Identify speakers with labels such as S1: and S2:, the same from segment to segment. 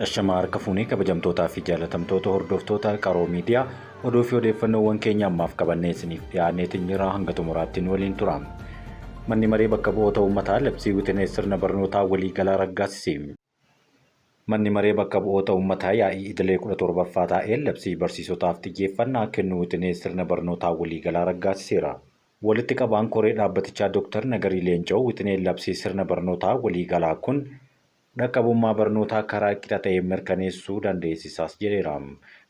S1: Shashamaa harka fuunee kabajamtootaa fi jaalatamtoota hordoftoota qaroo miidiyaa oduu fi odeeffannoowwan keenya ammaaf qabannee isiniif dhiyaanneetiin jira hanga xumuraattiin waliin tura. Manni maree bakka bu'oota uummataa labsii wixinee sirna barnootaa waliigalaa raggaasise. Manni maree bakka bu'oota uummataa yaa'ii idilee 17ffaa taa'een labsii barsiisotaaf xiyyeeffannaa kennu wixinee sirna barnootaa waliigalaa raggaasiseera. Walitti qabaan koree dhaabbatichaa Dr. Nagarii Leencoo wixineen labsii sirna barnootaa waliigalaa kun dhaqqabummaa barnootaa karaa qixa ta'een mirkaneessuu dandeessisaas jedheera.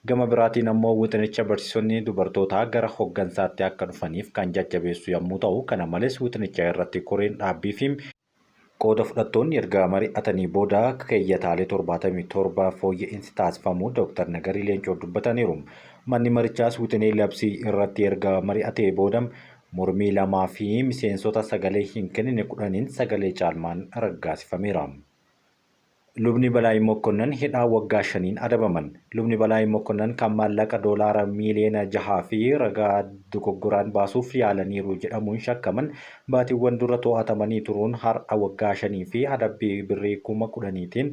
S1: Gama biraatiin ammoo wixinicha barsiisonni dubartootaa gara hoggansaatti akka dhufaniif kan jajjabeessu yommuu ta'u, kana malees wixinicha irratti koreen dhaabbii fi qooda fudhattoonni erga mari'atanii booda keeyyataalee 77 fooyya'insi taasifamuu Dr. Nagarii Leencoo dubbataniiru. Manni marichaas wixinee labsii irratti erga mari'atee booda mormii lamaa fi miseensota sagalee hin kennine 10 sagalee caalmaan raggaasifameera. Lubni Balaay Mokonnon hidhaa waggaa 5 adabaman. Lubni Balaay Mokonnon kan maallaqa doolaara miiliyoona 6 fi ragaa dogoggoraan baasuuf yaalaniiru jedhamuun shakkaman baatiiwwan dura to'atamanii turuun har'a waggaa 5 fi adabbii birrii 10,000tiin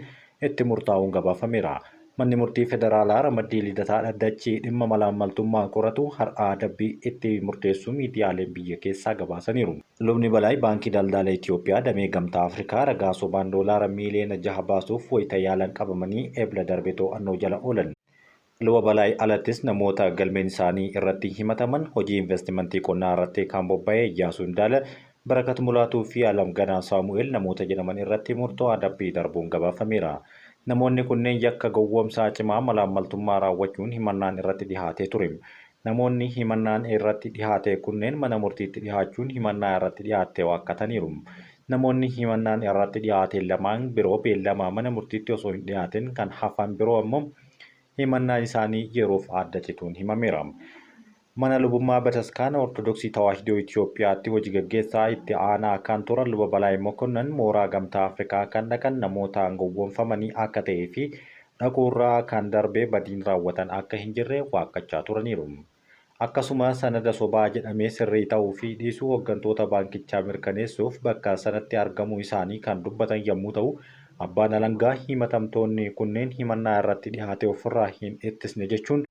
S1: itti murtaa'uun gabaafameera. Manni murtii federaalaa ramaddii lidataa dhaddachii dhimma malaammaltummaa qoratu har'a adabbii itti murteessuu miidiyaaleen biyya keessaa gabaasaniiru. Lubni Balaay baankii daldala Itoophiyaa damee gamtaa Afrikaa ragaa sobaan doolaara miiliyoona 6 baasuuf wayita yaalan qabamanii eebla darbee to'annoo jala oolan. Luba Balaay alattis namoota galmeen isaanii irratti himataman hojii investimentii qonnaa irratti kan bobba'e Iyyaasuu Indaala, Barakat Mulaatuu fi Alam Ganaa Saamu'eel namoota jedhaman irratti murtoo adabbii darbuun gabaafameera. Namoonni kunneen yakka gowwoomsaa cimaa malaammaltummaa raawwachuun himannaan irratti dhihaatee ture. Namoonni himannaan irratti dhihaate kunneen mana murtiitti dhihaachuun himannaa irratti dhihaate waakkataniiru. Namoonni himannaan irratti dhihaate lamaan biroo beellamaa mana murtiitti osoo hin dhihaatin kan hafan biroo ammoo himannaan isaanii yeroof adda cituun himameera. Mana lubummaa Bataskaana Ortodoksii Tawaahidoo Itoophiyaatti hojii gaggeessaa itti aanaa kan turan Luba Balaay Mokonnon mooraa gamtaa Afrikaa kan dhaqan namootaan gowwoomfamanii akka ta'ee fi dhaquurraa kan darbee badiin raawwatan akka hin jirre waakkachaa turaniiru. Akkasuma sanada sobaa jedhamee sirrii ta'uu fi dhiisuu hooggantoota baankichaa mirkaneessuuf bakka sanatti argamuu isaanii kan dubbatan yommuu ta'u, abbaan alangaa himatamtoonni kunneen himannaa irratti dhihaate ofirraa hin ittisne jechuun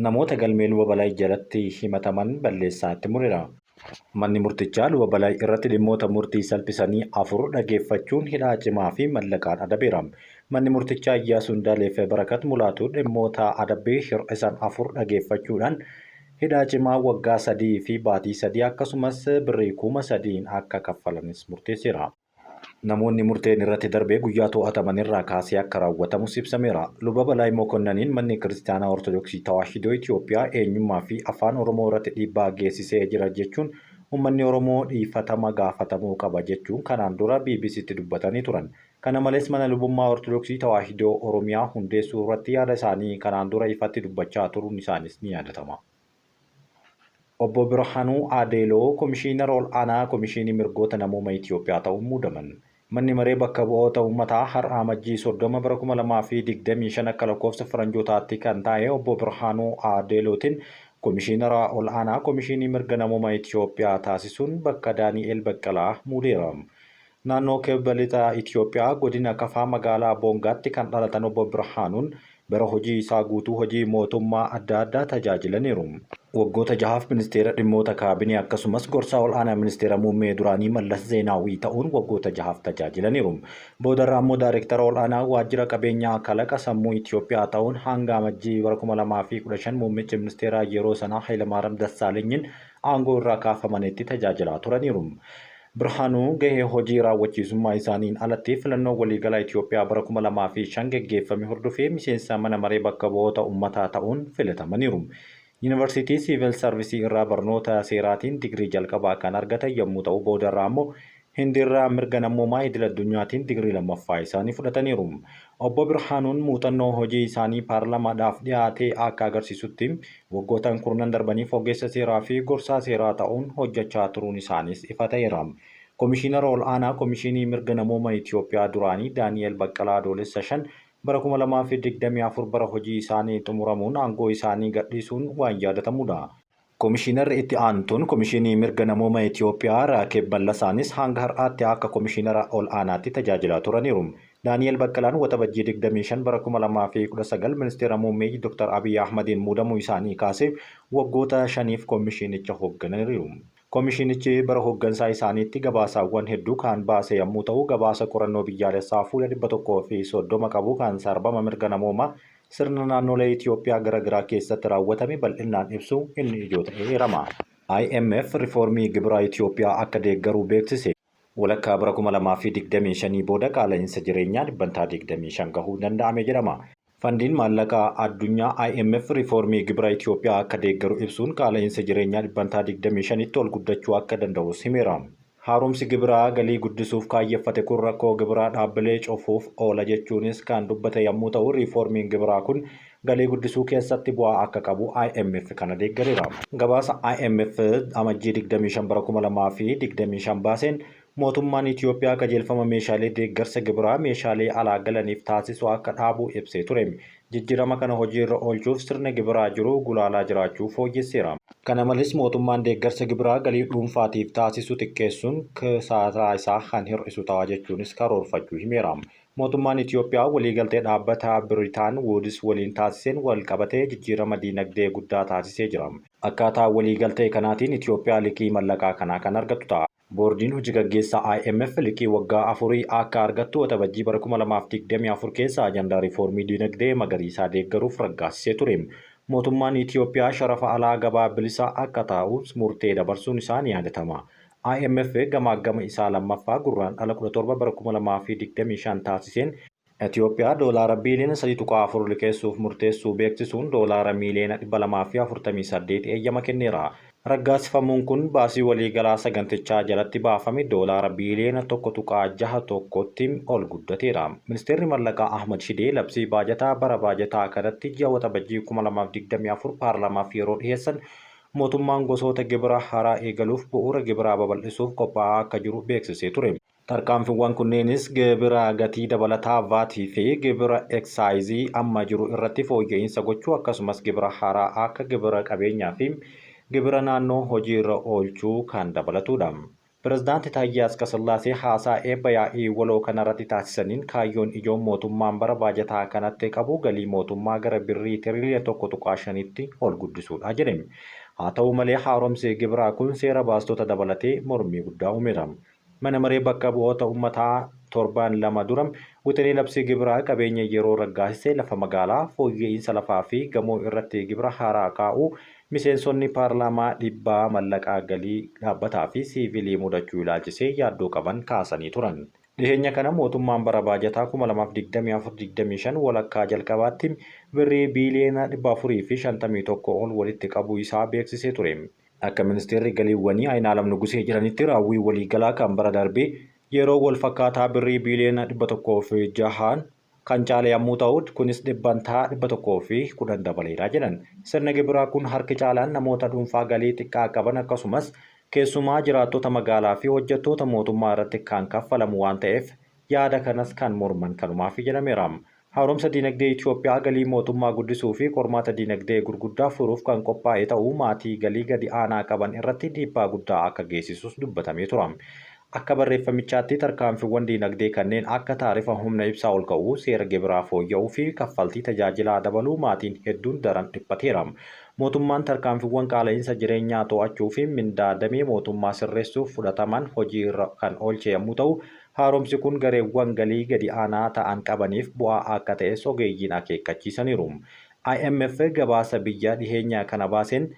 S1: namoota galmee Luba Balaay jalatti himataman balleessaatti mureera. Manni murtichaa Luba Balaay irratti dhimmoota murtii salphisanii 4 dhageeffachuun hidhaa cimaa fi mallaqaan adabeera. Manni murtichaa Iyyaasuu Indaalee fi Barakat Mulaatuu dhimmoota adabbii hir'isan 4 dhageeffachuudhaan hidhaa cimaa waggaa 3 fi baatii 3 akkasumas birrii 3,000 akka kaffalanis murteesseera. Namoonni murteen irratti darbee guyyaa to'ataman irraa kaasee akka raawwatamus ibsameera. Luba Balaay Mokonnoniin manni kiristaanaa Ortodoksii Tawaahidoo Itoophiyaa eenyummaa fi afaan Oromoo irratti dhiibbaa geessisee jira jechuun uummanni Oromoo dhiifatama gaafatamuu qaba jechuun kanaan dura BBC'tti dubbatanii turan. Kana malees mana lubummaa Ortodoksii Tawaahidoo Oromiyaa hundeessuu irratti yaada isaanii kanaan dura ifatti dubbachaa turuun isaanis ni yaadatama. Obbo Birhaanuu Adeeloo Komishiinara Ol'aanaa Komishinii Mirgoota Namoomaa Itoophiyaa ta'uun muudaman. Manni maree bakka bu'oota uummataa har'a amajjii 30 bara 2025 akka lakkoofsa faranjootaatti kan taa'e Obbo Birhaanuu Adeelootiin Komishiinara Ol'aanaa Komishinii Mirga Namoomaa Itoophiyaa taasisuun bakka Daani'eel Baqqalaa muudeera. Naannoo kibba lixa Itoophiyaa godina Kafaa magaalaa Boongaatti kan dhalatan Obbo Birhaanuun bara hojii isaa guutuu hojii mootummaa adda addaa tajaajilaniiru. Waggoota 6 ministeera dhimmoota kaabinee akkasumas gorsaa ol'aanaa ministeera muummee duraanii Mallas Zeenaawii ta'uun waggoota 6 tajaajilaniiru. Boodarraa immoo daayireektara ol'aanaa waajjira qabeenyaa kalaqa sammuu Itoophiyaa ta'uun hanga amajjii bara 2015 muummichi ministeeraa yeroo sanaa Hayilamaariyaam Dassaalenyiin aangoo irraa kaafamanitti tajaajilaa turaniiru. Birhaanuu gahee hojii raawwachiisummaa isaaniin alatti filannoo waliigalaa Itoophiyaa bara 2005 geggeeffame hordofee miseensa mana maree bakka bu'oota uummataa ta'uun filatamaniiru. Yuunivarsiitii Siivil Sarvisii irraa barnoota seeraatiin digirii jalqabaa kan argatan yommuu ta'u, boodarraa immoo Hindiirraa mirga namoomaa idil addunyaatiin digirii lammaffaa isaanii fudhataniiru. Obbo Birhaanuun muuxannoo hojii isaanii paarlamaadhaaf dhiyaatee akka agarsiisutti waggootaan 10 darbaniif ogeessa seeraa fi gorsaa seeraa ta'uun hojjechaa turuun isaanis ifa ta'eera. Komishiinara Ol'aanaa Komishinii Mirga Namoomaa Itoophiyaa duraanii Daani'eel Baqqalaa Adoolessa 5 bara 2024 bara hojii isaanii xumuramuun aangoo isaanii gadhiisuun waan yaadatamudha. Komishiinarri itti aantuun Komishinii Mirga Namoomaa Itoophiyaa Raakeb Ballasaanis hanga har'aatti akka Komishiinara Ol'aanaatti tajaajilaa turaniiru. Daani'el Baqqalaan waxabajjii 25 bara 2019 ministeera muummee Dr. Abiy Ahmadiin muudamuu isaanii kaasee waggoota 5f koomishinicha hooggananiiru. Koomishinichi bara hooggansaa isaaniitti gabaasaawwan hedduu kan baase yommuu ta'u, gabaasa qorannoo biyyaalessaa fuula 130 qabu kan sarbama mirga namoomaa sirna naannolee Itoophiyaa garaagaraa keessatti raawwatame bal'inaan ibsu inni ijoo ta'ee eerama. IMF riifoormii gibiraa Itoophiyaa akka deeggaru beeksise. Walakkaa bara 2025 booda qaala'insa jireenyaa dhibbantaa 25 gahuu danda'ame jedhama. Fandiin maallaqaa addunyaa IMF riifoormii gibiraa Itoophiyaa akka deeggaru ibsuun qaala'insa jireenyaa dhibbantaa 25tti ol guddachuu akka danda'us himeera. Haaromsi gibiraa galii guddisuuf kaayyeffate kun rakkoo gibiraa dhaabbilee cufuuf oola jechuunis kan dubbate yommuu ta'u, riifoormiin gibiraa kun galii guddisuu keessatti bu'aa akka qabu IMF kana deeggareera. Gabaasa IMF amajjii 25 bara 2025 baaseen mootummaan Itoophiyaa qajeelfama meeshaalee deeggarsa gibiraa meeshaalee alaa galaniif taasisu akka dhaabu ibsee ture. Jijjiirama kana hojiirra oolchuuf sirna gibiraa jiru gulaalaa jiraachuu fooyyesseera. Kana malees mootummaan deeggarsa gibiraa galii dhuunfaatiif taasisu xiqqeessuun kisaaraa isaa kan hir'isu ta'a jechuunis karoorfachuu himeera. Mootummaan Itoophiyaa waliigaltee dhaabbata Biritaan Wuudis waliin taasiseen wal qabatee jijjiirama diinagdee guddaa taasisee jira. Akkaataa waliigaltee kanaatiin Itoophiyaa liqii mallaqaa kanaa kan argattu ta'a. Boordiin hojii gaggeessaa IMF liqii waggaa 4 akka argattu waxabajjii bara 2024 keessa ajandaa riifoormii diinagdee magariisaa deeggaruuf raggaasisee ture. Mootummaan Itoophiyaa sharafa alaa gabaa bilisaa akka taa'us murtee dabarsuun isaa ni yaadatama. IMF gamaagama isaa lammaffaa gurraandhala 17 bara 2025 taasiseen Itoophiyaa doolaara biiliyoona 3.4 liqeessuuf murteessuu beeksisuun doolaara miiliyoona 248 eeyyama kenneera. Raggaasifamuun kun baasii waliigalaa sagantichaa jalatti baafame doolaara biiliyoona 1.61tti ol guddateera. Ministeerri maallaqaa Ahmad Shidee labsii baajataa bara baajataa kanatti ji'a waxabajjii 2024 paarlamaaf yeroo dhiyeessan mootummaan gosoota gibiraa haaraa eegaluuf bu'uura gibiraa babal'isuuf qophaa'aa akka jiru beeksisee ture. Tarkaanfiiwwan kunneenis gibira gatii dabalataa vaatii fi gibira eksaayizii amma jiru irratti fooyya'insa gochuu akkasumas gibira haaraa akka gibira qabeenyaa fi gibira naannoo hojiirra oolchuu kan dabalatudha. Pireezidaantii Taayyee Asqasillaasee haasaa eebba yaa'ii waloo kanarratti taasisaniin kaayyoon ijoon mootummaan bara baajataa kanatti qabu galii mootummaa gara birrii tiriliyoona 1.5tti ol guddisuudha jedhame. Haa ta'u malee haaromsi gibiraa kun seera baastota dabalatee mormii guddaa uumeera. Mana maree bakka bu'oota uummataa torban 2 dura wixinee labsii gibiraa qabeenya yeroo raggaasisee lafa magaalaa fooyya'insa lafaa fi gamoo irratti gibira haaraa kaa'uu miseensonni paarlaamaa dhibbaa mallaqaa galii dhaabbataa fi siivilii mudachuu ilaalchisee yaaddoo qaban kaasanii turan. Dhiheenya kana mootummaan bara baajataa 2024-25 walakkaa jalqabaatti birrii biiliyoona 451 ol walitti qabuu isaa beeksisee ture. Akka ministeerri galiiwwanii Ayinaalam Nugusee jiranitti raawwii waliigalaa kan bara darbee yeroo wal fakkaataa birrii biiliyoona 106 kan caale yommuu ta'u, kunis dhibbantaa 110 dabaleera jedhan. Sirni gibiraa kun harki caalaan namoota dhuunfaa galii xiqqaa qaban akkasumas keessumaa jiraattota magaalaa fi hojjettoota mootummaa irratti kan kaffalamu waan ta'eef yaada kanas kan morman kanumaaf jedhameera. Haaromsa diinagdee Itoophiyaa galii mootummaa guddisuu fi qormaata diinagdee gurguddaa furuuf kan qophaa'e ta'uu maatii galii gadi aanaa qaban irratti dhiibbaa guddaa akka geessisus dubbatamee tura. Akka barreeffamichaatti tarkaanfiiwwan diinagdee kanneen akka taarifa humna ibsaa ol ka'uu, seera gibiraa fooyya'uu fi kaffaltii tajaajilaa dabaluu maatiin hedduun daran dhiphateera. Mootummaan tarkaanfiiwwan qaala'insa jireenyaa to'achuu fi mindaa damee mootummaa sirreessuuf fudhataman hojiirra kan oolche yommuu ta'u, haaromsi kun gareewwan galii gadi aanaa ta'an qabaniif bu'aa akka ta'es ogeeyyiin akeekkachiisaniiru. IMF gabaasa biyya dhiheenya kana baaseen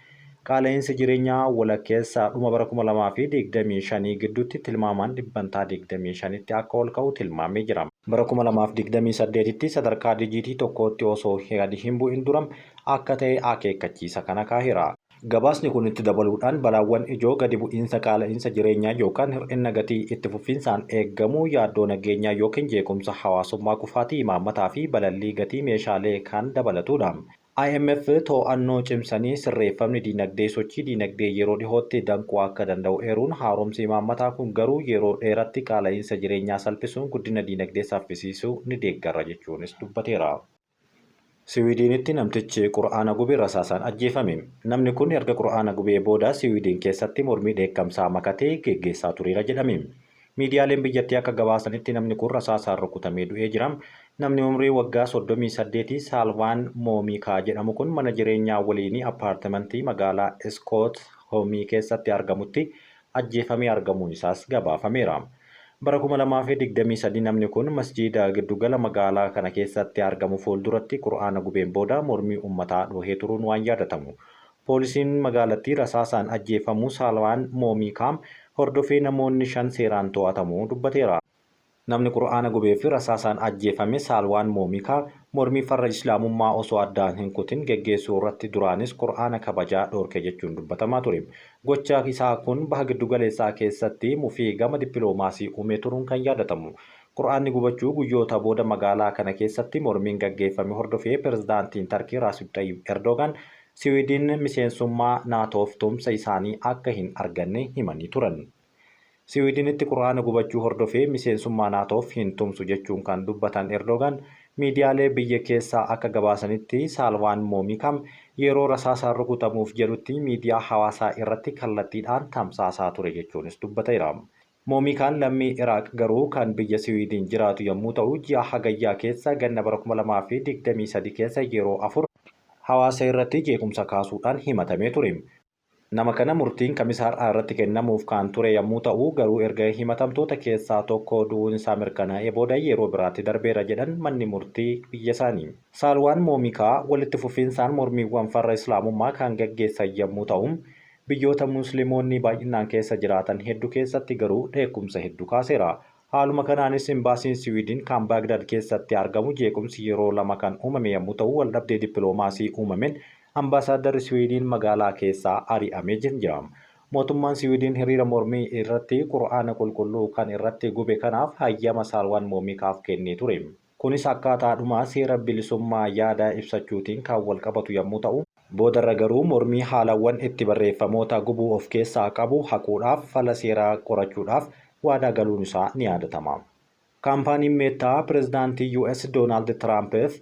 S1: qaala'insi jireenyaa walakkeessa dhuma bara 2025 gidduutti tilmaamaan dhibbantaa 25tti akka ol ka'u tilmaamee jira. Bara 2028tti sadarkaa dijiitii tokkotti osoo gadi hin bu'in dura akka ta'e akeekkachiisa kana kaaheera. Gabaasni kun itti dabaluudhaan balaawwan ijoo gadi bu'iinsa qaala'insa jireenyaa yookaan hir'ina gatii itti fufinsaan eegamuu yaaddoo nageenyaa yookiin jeequmsa hawaasummaa kufaatii imaammataa fi balallii gatii meeshaalee kan dabalatudha. IMF to'annoo cimsanii sirreeffamni diinagdee sochii diinagdee yeroo dhihootti danquu akka danda'u eeruun haaromsi imaammataa kun garuu yeroo dheeratti qaala'insa jireenyaa salphisuun guddina diinagdee saffisiisuu ni deeggarra jechuunis dubbateera. Siwiidinitti namtichi qura'aana gubee rasaasaan ajjeefame. Namni kun erga qura'aana gubee booda Siwiidin keessatti mormii dheekkamsaa makatee geggeessaa tureera jedhame. Miidiyaaleen biyyattii akka gabaasanitti namni kun rasaasaan rukutamee du'ee jira. Namni umrii waggaa 38 Saalvaan Moomikaa jedhamu kun mana jireenyaa waliinii appaartimantii magaalaa Iskoot Hoomii keessatti argamutti ajjeefamee argamuun isaas gabaafameera. Bara 2023 namni kun masjiida giddugala magaalaa kana keessatti argamu fuulduratti Qur'aana gubeen booda mormii uummataa dhoohee turuun waan yaadatamu. Poolisiin magaalattii rasaasaan ajjeefamuu Saalvaan Moomikaa hordofee namoonni 5 seeraan to'atamuu dubbateera. Namni Qur'aana gubee fi rasaasaan ajjeefame Saalvaan Moomikaa mormii farra Islaamummaa osoo addaan hin kutin geggeessuu irratti duraanis Qur'aana kabajaa dhoorke jechuun dubbatamaa ture. Gochaa isaa kun baha giddugaleessaa keessatti mufii gama dippiloomaasii uumee turuun kan yaadatamu. Qur'aanni gubachuu guyyoota booda magaalaa kana keessatti mormiin gaggeeffame hordofee pirezidaantiin Tarkii Raasib Tayyib Erdogan Siwiidin miseensummaa naatoof tumsa isaanii akka hin arganne himanii turan. Siwiidinitti Qur'aana gubachuu hordofee miseensummaa naatoof hin tumsu jechuun kan dubbatan Erdogan miidiyaalee biyya keessaa akka gabaasanitti Saalvaan Moomikaa yeroo rasaasaan rukutamuuf jedhutti miidiyaa hawaasaa irratti kallattiidhaan tamsaasaa ture jechuunis dubbateera. Moomikaan lammii Iraaq garuu kan biyya Siwiidin jiraatu yommuu ta'u ji'a hagayyaa keessa ganna bara 2023 keessa yeroo 4 hawaasa irratti jeequmsa kaasuudhaan himatamee ture. Nama kana murtiin kamisaa har'aa irratti kennamuuf kan ture yommuu ta'u garuu erga himatamtoota keessaa tokko du'uun isaa mirkanaa'ee booda yeroo biraatti darbeera jedhan manni murtii biyya isaanii. Saalvaan Moomikaa walitti fufiinsaan mormiiwwan farra Islaamummaa kan gaggeessan yommuu ta'u biyyoota Musliimoonni baay'inaan keessa jiraatan hedduu keessatti garuu dheekkumsa hedduu kaaseera. Haaluma kanaanis imbaasiin Siwiidin kan Baagdaad keessatti argamu jeequmsi yeroo 2 kan uumame yommuu ta'u waldhabdee dippiloomaasii uumameen Ambaasaaddarri Siwiidin magaalaa keessaa ari'amee jira. Mootummaan Siwiidin hiriira mormii irratti Qur'aana qulqulluu kan irratti gube kanaaf hayyama Saalvaan Moomikaaf kennee ture. Kunis akkaataadhuma seera bilisummaa yaada ibsachuutiin kan wal qabatu yommuu ta'u boodarra garuu mormii haalawwan itti barreeffamoota gubuu of keessaa qabu haquudhaaf fala seeraa qorachuudhaaf waadaa galuun isaa ni yaadatama. Kaampaaniin Meettaa pirezidaantii US Doonaald Tiraampiif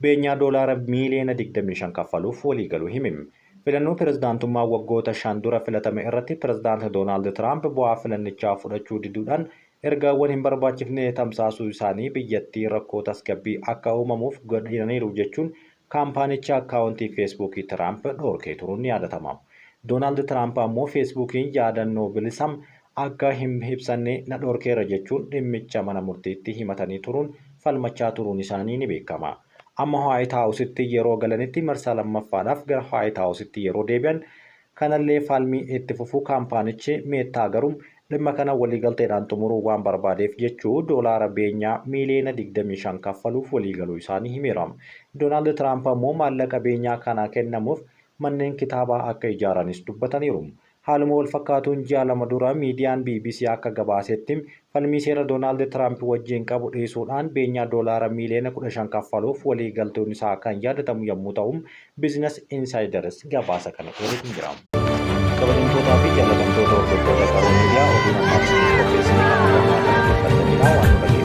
S1: beenyaa doolaara miiliyoona 25 kaffaluuf waliigaluu hime. Filannoo pirezidaantummaa waggoota 5 dura filatame irratti pirezidaantii Doonaald Tiraamp bu'aa filannichaa fudhachuu diduudhaan ergaawwan hin barbaachifne tamsaasuu isaanii biyyattii rakkoo tasgabbii akka uumamuuf godhaniiru jechuun kaampaanicha akkaawuntii feesbuukii Tiraamp dhoorkee turuun ni yaadatama. Doonaald Tiraamp ammoo feesbuukiin yaadannoo bilisam akka hin ibsanne na dhoorkeera jechuun dhimmicha mana murtiitti himatanii turuun falmachaa turuun isaanii ni beekama. Amma White House-tti yeroo galanitti marsaa lammaffaadhaaf gara White House-tti yeroo deebi'an kanallee falmii itti fufuu kaampaanichi Meettaa garuu dhimma kana waliigalteedhaan xumuruu waan barbaadeef jechuu doolaara beenyaa miiliyoona 25 kaffaluuf waliigaluu isaanii himeera. Doonaald Tiraamp ammoo maallaqa beenyaa kana kennamuuf manneen kitaabaa akka ijaaranis dubbataniiru. Haaluma wal fakkaatuun ji'a 2 dura miidiyaan BBC akka gabaasetti falmii seera Doonaald Tiraamp wajjin qabu dhiisuudhaan beenyaa doolaara miiliyoona 15 kaffaluuf waliigaltuun isaa kan yaadatamu yommuu ta'u Business Insiders gabaasa kana qoratiin jira. Kabajamtootaa fi jaalatamtoota hordoftoota Qaroo Miidiyaa oduu namaaf qopheessanii kan argaman waan